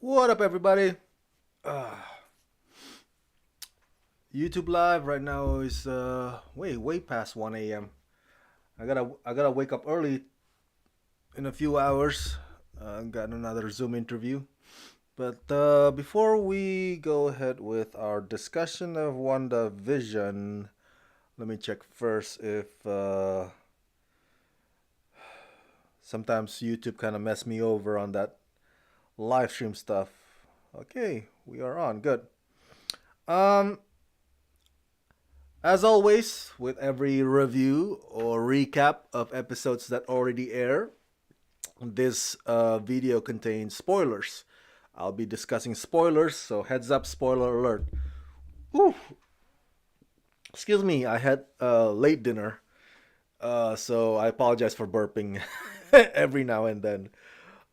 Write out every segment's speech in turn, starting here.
What up, everybody? Uh, YouTube live right now is way past 1 a.m. I gotta wake up early in a few hours. Got another Zoom interview. But before we go ahead with our discussion of WandaVision, let me check first if sometimes YouTube kind of mess me over on that live stream stuff. Okay, we are on. Good. Um, As always, with every review or recap of episodes that already air, this video contains spoilers. I'll be discussing spoilers, so heads up, spoiler alert. Whew. Excuse me, I had late dinner, so I apologize for burping every now and then.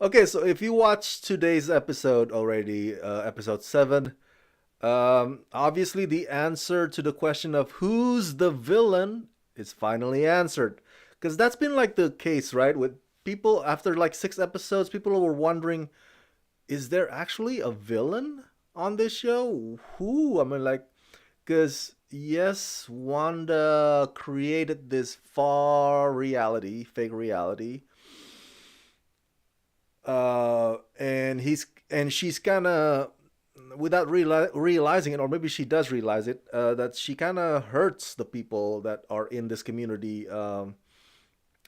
Okay, so if you watched today's episode already, episode 7, obviously, the answer to the question of who's the villain is finally answered. Because that's been like the case, right? With people after like 6 episodes, people were wondering, is there actually a villain on this show? Who? I mean, like, because yes, Wanda created this fake reality, and she's kind of without realizing it, or maybe she does realize it, that she kind of hurts the people that are in this community.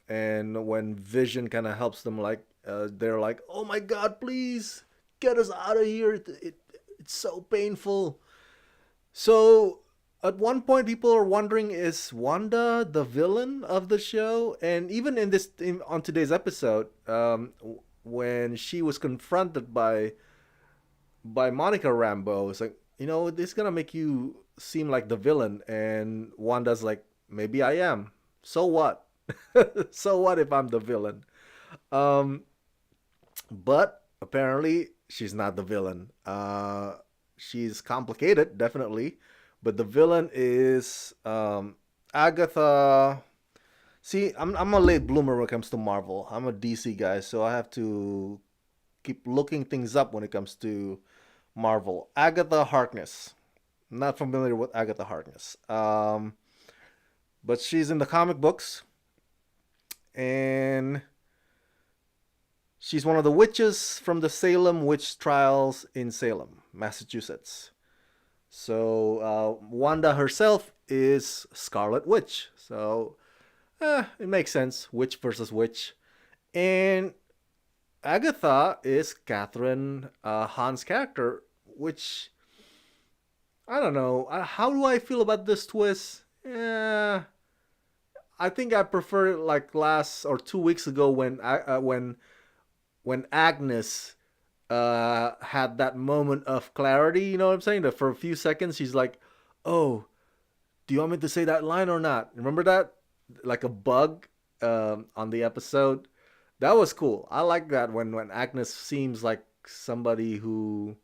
And when Vision kind of helps them, like they're like, "Oh my God, please get us out of here! It's so painful." So at one point, people are wondering, is Wanda the villain of the show? And even on today's episode, when she was confronted by Monica Rambeau. It's like, this is gonna make you seem like the villain, and Wanda's like, maybe I am. So what? So what if I'm the villain? Um, but apparently she's not the villain. She's complicated, definitely, but the villain is Agatha. See, I'm a late bloomer when it comes to Marvel. I'm a DC guy, so I have to keep looking things up when it comes to Marvel. Agatha Harkness. Not familiar with Agatha Harkness. But she's in the comic books, and she's one of the witches from the Salem witch trials in Salem, Massachusetts. So Wanda herself is Scarlet Witch. So it makes sense. Witch versus witch. And Agatha is Catherine Hahn's character, which I don't know. How do I feel about this twist? Yeah, I think I prefer it like last or 2 weeks ago when Agnes had that moment of clarity. You know what I'm saying? That for a few seconds she's like, "Oh, do you want me to say that line or not?" Remember that? Like a bug on the episode. That was cool. I like that when Agnes seems like somebody who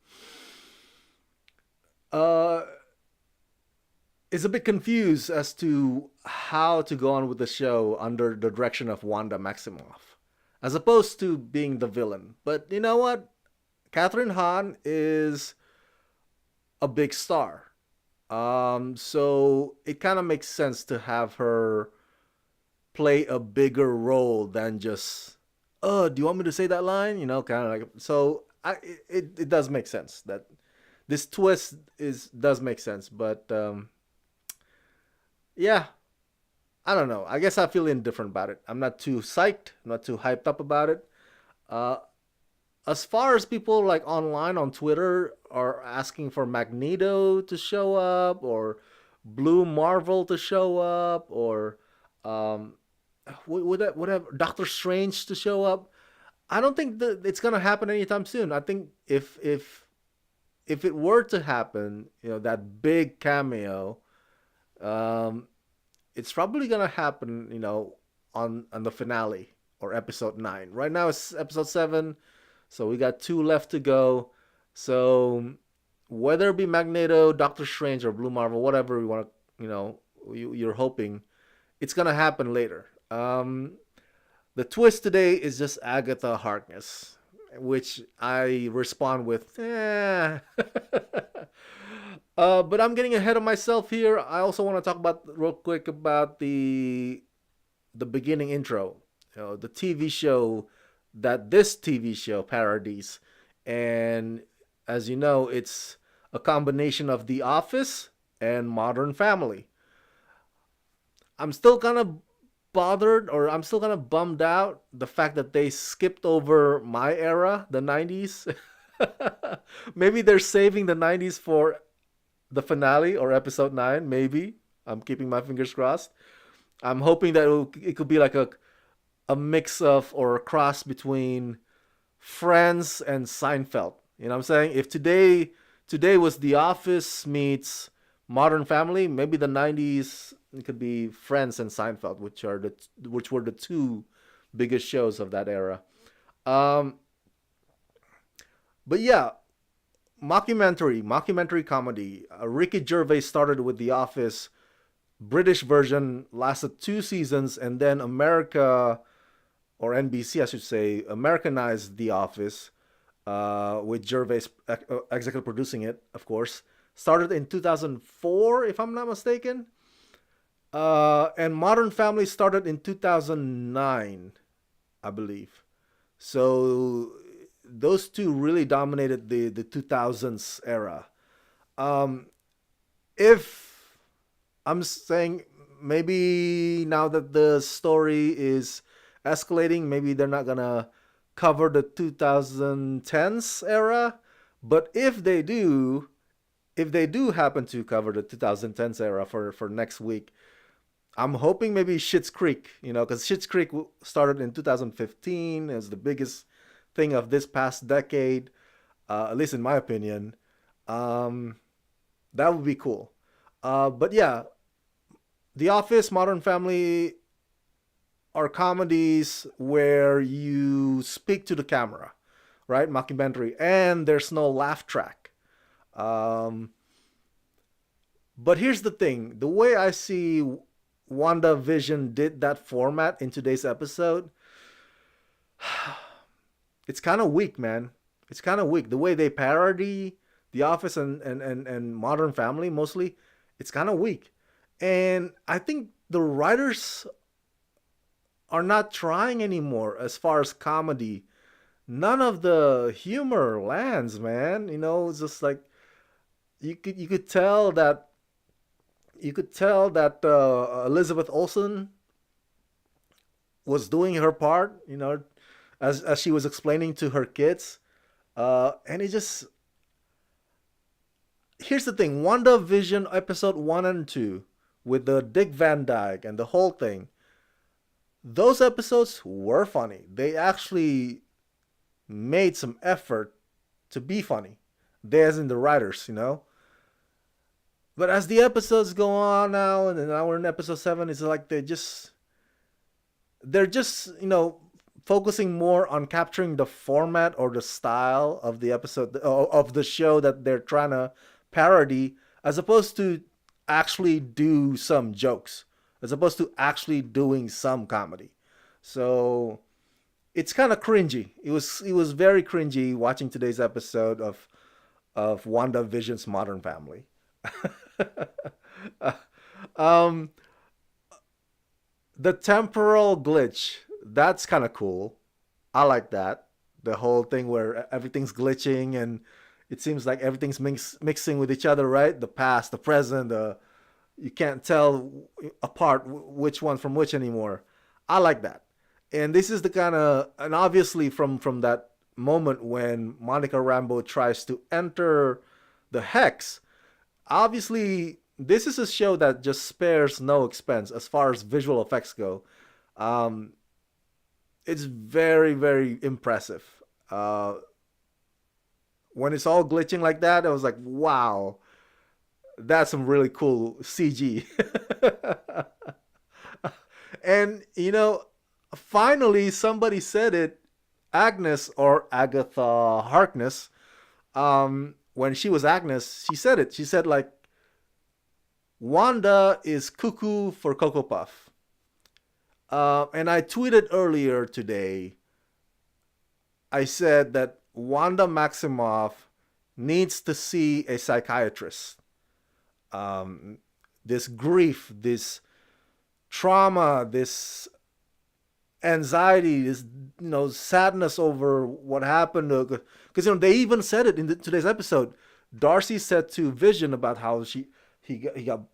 uh, is a bit confused as to how to go on with the show under the direction of Wanda Maximoff, as opposed to being the villain. But you know what? Catherine Hahn is a big star. So it kind of makes sense to have her play a bigger role than just, "Oh, do you want me to say that line?" Kind of like. So it does make sense that this twist is does make sense, but yeah, I don't know. I guess I feel indifferent about it. I'm not too psyched. I'm not too hyped up about it. Uh, as far as people like online on Twitter are asking for Magneto to show up, or Blue Marvel to show up, or um, whatever Doctor Strange to show up, I don't think that it's gonna happen anytime soon. I think if it were to happen, that big cameo, um, it's probably gonna happen, on the finale or episode 9. Right now it's episode 7, so we got 2 left to go. So whether it be Magneto, Doctor Strange, or Blue Marvel, whatever we want to, you're hoping it's gonna happen later. The twist today is just Agatha Harkness, which I respond with, eh. But I'm getting ahead of myself here. I also want to talk about real quick about the beginning intro, the TV show that this TV show parodies, and as you know, it's a combination of The Office and Modern Family. I'm still kind of bothered, or I'm still kind of bummed out the fact that they skipped over my era, the 90s. Maybe they're saving the 90s for the finale or episode 9, maybe. I'm keeping my fingers crossed. I'm hoping that it could be like a mix of or a cross between Friends and Seinfeld. You know what I'm saying? If today was The Office meets Modern Family, maybe the 90s it could be Friends and Seinfeld, which were the two biggest shows of that era. Um, but yeah, mockumentary comedy. Ricky Gervais started with The Office. British version lasted 2 seasons, and then America, or NBC, I should say, Americanized The Office, with Gervais executive producing it, of course. Started in 2004, if I'm not mistaken. And Modern Family started in 2009, I believe. So those two really dominated the 2000s era. Um, if I'm saying maybe now that the story is escalating, maybe they're not gonna cover the 2010s era. But if they do happen to cover the 2010s era for next week, I'm hoping maybe Schitt's Creek, because Schitt's Creek started in 2015 as the biggest thing of this past decade, at least in my opinion. Um, that would be cool. But yeah, The Office, Modern Family are comedies where you speak to the camera, right? Mockumentary, and there's no laugh track. Um, but here's the thing: the way I see WandaVision did that format in today's episode, it's kind of weak, man. It's kind of weak. The way they parody The Office and Modern Family mostly, it's kind of weak. And I think the writers are not trying anymore as far as comedy. None of the humor lands, man. It's just like you could tell that Elizabeth Olsen was doing her part, as she was explaining to her kids. And it just Here's the thing: WandaVision episode 1 and 2 with the Dick Van Dyke and the whole thing. Those episodes were funny. They actually made some effort to be funny. They, as in the writers. But as the episodes go on now, and now we're in episode 7, it's like they're just focusing more on capturing the format or the style of the episode of the show that they're trying to parody, as opposed to actually do some jokes, as opposed to actually doing some comedy. So it's kind of cringy. It was very cringy watching today's episode of WandaVision's Modern Family. um, the temporal glitch, that's kind of cool. I like that. The whole thing where everything's glitching and it seems like everything's mixing with each other, right? The past, the present, you can't tell apart which one from which anymore. I like that. And this is the kind of, and obviously from that moment when Monica Rambeau tries to enter the hex, obviously this is a show that just spares no expense as far as visual effects go. Um, it's very, very impressive. Uh, when it's all glitching like that, I was like, wow, that's some really cool CG. And finally somebody said it. Agnes, or Agatha Harkness, when she was Agnes, she said it. She said, like, Wanda is cuckoo for Cocoa Puff. And I tweeted earlier today, I said that Wanda Maximoff needs to see a psychiatrist. Um, this grief, this trauma, this anxiety, this sadness over what happened. Because they even said it in today's episode. Darcy said to Vision about how he got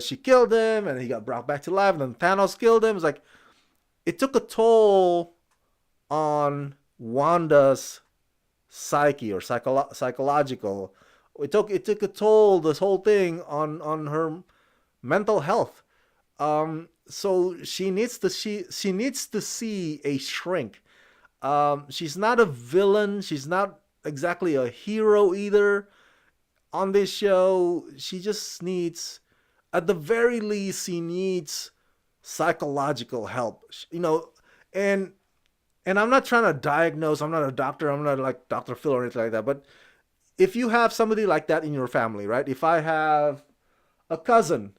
she killed him and he got brought back to life, and then Thanos killed him. It's like it took a toll on Wanda's psyche or psychological. It took a toll, this whole thing, on her mental health. So she needs to see a shrink. She's not a villain. She's not exactly a hero either on this show. She just needs, at the very least, she needs psychological help. And I'm not trying to diagnose. I'm not a doctor. I'm not like Dr. Phil or anything like that. But if you have somebody like that in your family, right? If I have a cousin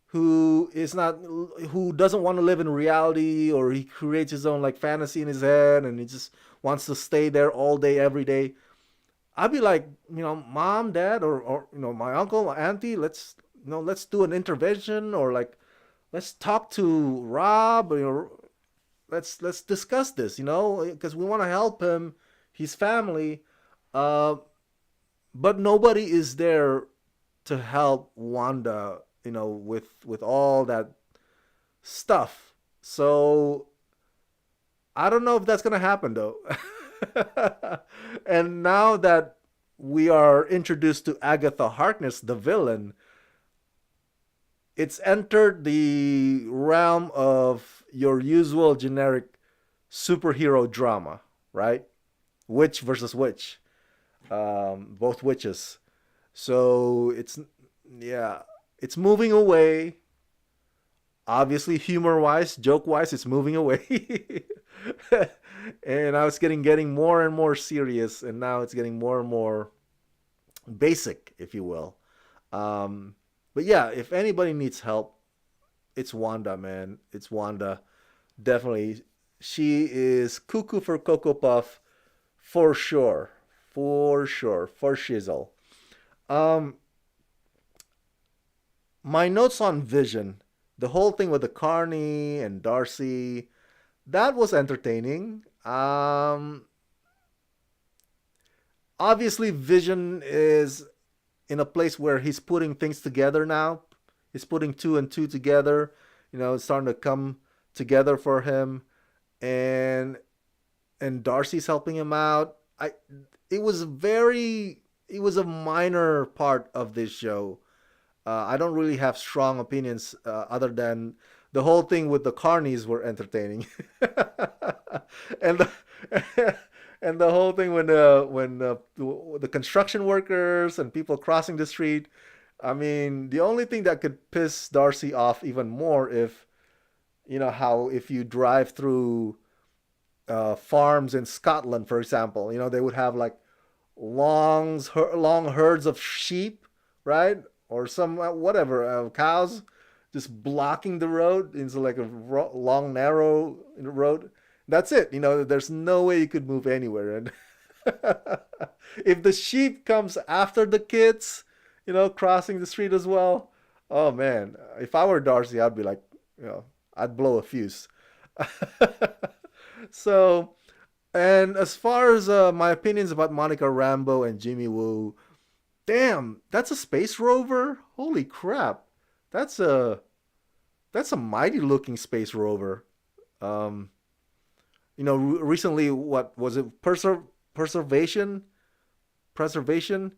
who doesn't want to live in reality, or he creates his own like fantasy in his head and he just wants to stay there all day every day, I'd be like, mom, dad, or my uncle, my auntie, let's do an intervention, or like let's talk to Rob, let's discuss this, because we want to help him, his family. uh but nobody is there to help Wanda, with all that stuff. So I don't know if that's gonna happen though. And now that we are introduced to Agatha Harkness, the villain, it's entered the realm of your usual generic superhero drama, right? Witch versus witch, both witches. So yeah, it's moving away. Obviously, humor wise, joke wise, it's moving away. And now it's getting more and more serious, and now it's getting more and more basic, if you will. Um, but yeah, if anybody needs help, it's Wanda, man. It's Wanda. Definitely. She is cuckoo for Cocoa Puff for sure. For sure. For shizzle. Um, my notes on Vision, the whole thing with the Carney and Darcy, that was entertaining. Obviously, Vision is in a place where he's putting things together now. He's putting two and two together. It's starting to come together for him, and Darcy's helping him out. It was it was a minor part of this show. I don't really have strong opinions, other than the whole thing with the carnies were entertaining, and the, and the whole thing when the construction workers and people crossing the street. I mean, the only thing that could piss Darcy off even more, if how if you drive through farms in Scotland, for example, they would have like long herds of sheep, right? Or some whatever, cows, just blocking the road into like a long narrow road. That's it. There's no way you could move anywhere. And if the sheep comes after the kids, crossing the street as well, oh man, if I were Darcy, I'd be like, I'd blow a fuse. So, and as far as my opinions about Monica Rambeau and Jimmy Woo, damn, that's a space rover. Holy crap, that's a that's a mighty looking space rover. Um, recently, what was it? Preservation, preservation.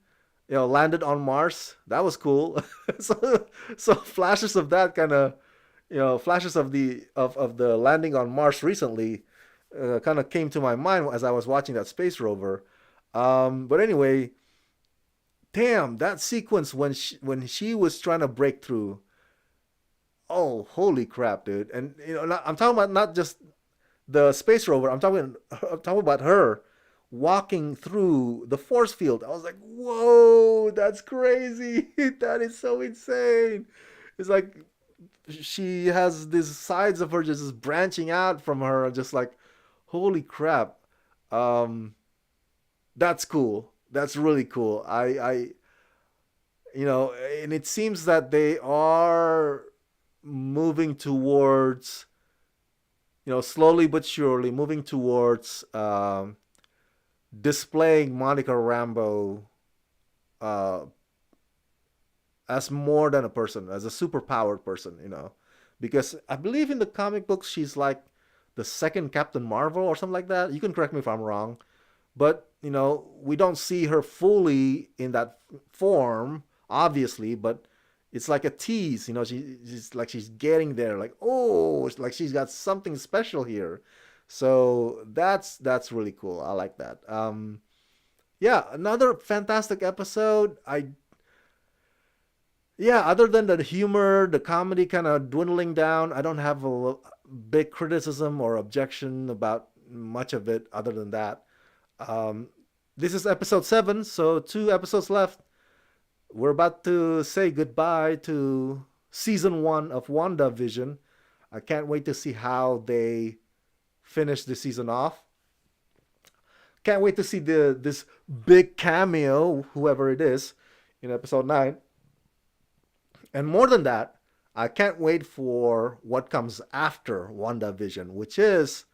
Landed on Mars. That was cool. So flashes of that kind of, flashes of the landing on Mars recently, kind of came to my mind as I was watching that space rover. But anyway, damn, that sequence when she was trying to break through. Oh, holy crap, dude! And I'm talking about not just the space rover. I'm talking about her walking through the force field. I was like, whoa, that's crazy. That is so insane. It's like she has these sides of her just branching out from her, just like, holy crap. Um, that's cool. That's really cool. And it seems that they are moving towards, slowly but surely moving towards displaying Monica Rambeau uh, as more than a person, as a superpowered person. Because I believe in the comic books she's like the second Captain Marvel or something like that. You can correct me if I'm wrong, but we don't see her fully in that form, obviously, but it's like a tease. She's like she's getting there, like, oh, it's like she's got something special here. So that's really cool. I like that. Yeah, another fantastic episode. Yeah, other than the humor, the comedy kind of dwindling down, I don't have a big criticism or objection about much of it other than that. Um, this is episode 7, so 2 episodes left. We're about to say goodbye to season 1 of WandaVision. I can't wait to see how they finish the season off. Can't wait to see this big cameo, whoever it is, in episode 9. And more than that, I can't wait for what comes after WandaVision, which is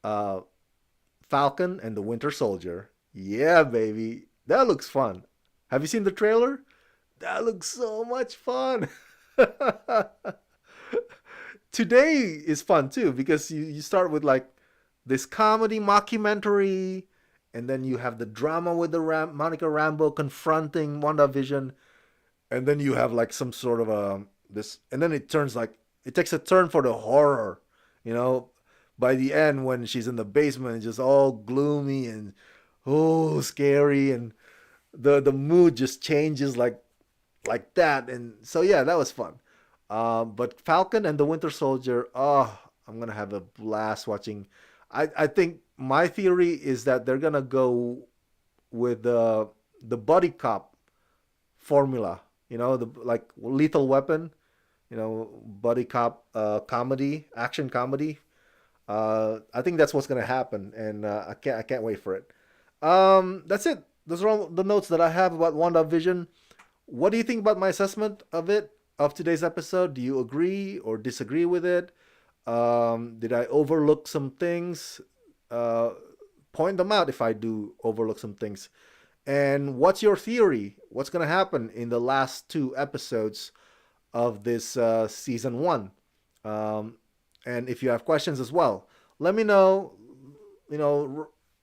uh, Falcon and the Winter Soldier. Yeah, baby. That looks fun. Have you seen the trailer? That looks so much fun. Today is fun too because you start with like this comedy mockumentary, and then you have the drama with the Monica Rambeau confronting WandaVision, and then you have like some sort of a this, and then it takes a turn for the horror, you know. By the end, when she's in the basement, it's just all gloomy and oh scary, and the mood just changes like that. And so yeah, that was fun. But Falcon and the Winter Soldier, oh, I'm gonna have a blast watching. I think my theory is that they're gonna go with the buddy cop formula. The like Lethal Weapon. Buddy cop comedy, action comedy. I think that's what's gonna happen, and I can't wait for it. That's it. Those are all the notes that I have about WandaVision. What do you think about my assessment of today's episode? Do you agree or disagree with it? Did I overlook some things? Uh, Point them out if I do overlook some things. And what's your theory? What's going to happen in the last 2 episodes of this season 1? Um, and if you have questions as well, let me know.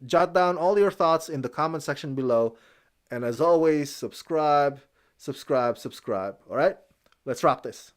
Jot down all your thoughts in the comment section below. And as always, subscribe, subscribe, subscribe. All right? Let's wrap this.